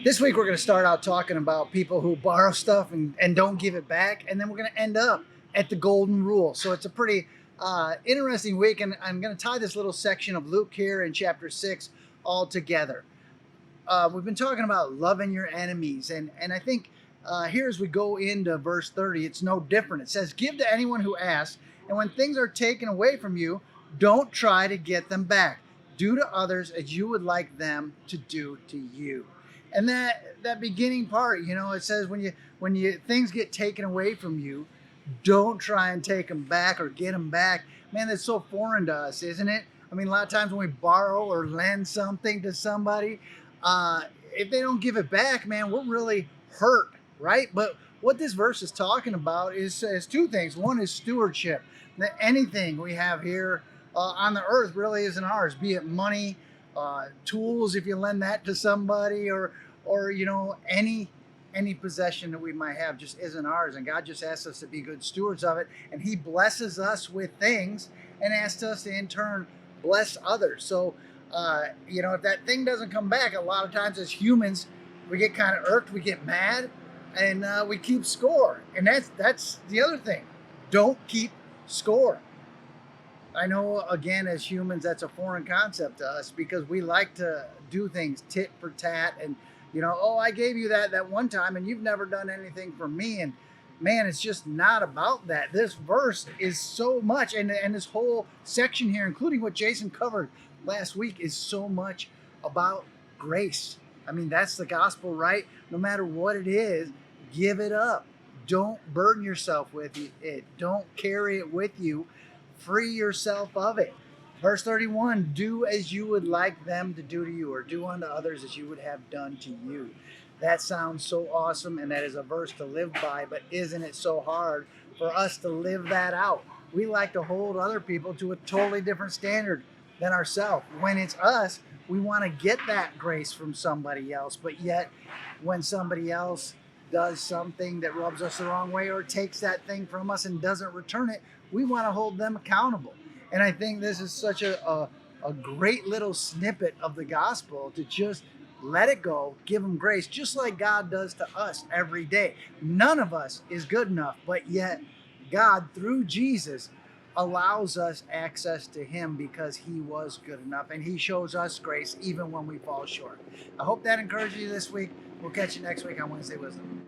This week we're going to start out talking about people who borrow stuff and don't give it back, and then we're going to end up at the golden rule. So it's a pretty interesting week, and I'm going to tie this little section of Luke here in chapter 6 all together. We've been talking about loving your enemies, and I think here as we go into verse 30, it's no different. It says, "Give to anyone who asks, and when things are taken away from you, don't try to get them back. Do to others as you would like them to do to you." And that beginning part, it says when you things get taken away from you, don't try and take them back or get them back. Man, that's so foreign to us, isn't it? I mean, a lot of times when we borrow or lend something to somebody, if they don't give it back, man, we're really hurt, right? But what this verse is talking about is two things. One is stewardship. That anything we have here on the earth really isn't ours, be it money, tools, if you lend that to somebody, or any possession that we might have just isn't ours, and God just asks us to be good stewards of it, and He blesses us with things and asks us to in turn bless others. So if that thing doesn't come back, a lot of times as humans we get kind of irked, we get mad, and we keep score. And that's the other thing. Don't keep score. I know, again, as humans, that's a foreign concept to us because we like to do things tit for tat, and oh, I gave you that one time, and you've never done anything for me. And man, it's just not about that. This verse is so much, and this whole section here, including what Jason covered last week, is so much about grace. I mean, that's the gospel, right? No matter what it is, give it up. Don't burden yourself with it. Don't carry it with you. Free yourself of it. Verse 31, do as you would like them to do to you, or do unto others as you would have done to you. That sounds so awesome, and that is a verse to live by, but isn't it so hard for us to live that out? We like to hold other people to a totally different standard than ourselves. When it's us, we want to get that grace from somebody else, but yet when somebody else does something that rubs us the wrong way or takes that thing from us and doesn't return it, we want to hold them accountable. And I think this is such a great little snippet of the gospel to just let it go, give them grace, just like God does to us every day. None of us is good enough, but yet God, through Jesus, allows us access to Him because He was good enough, and He shows us grace even when we fall short. I hope that encourages you this week. We'll catch you next week on Wednesday Wisdom.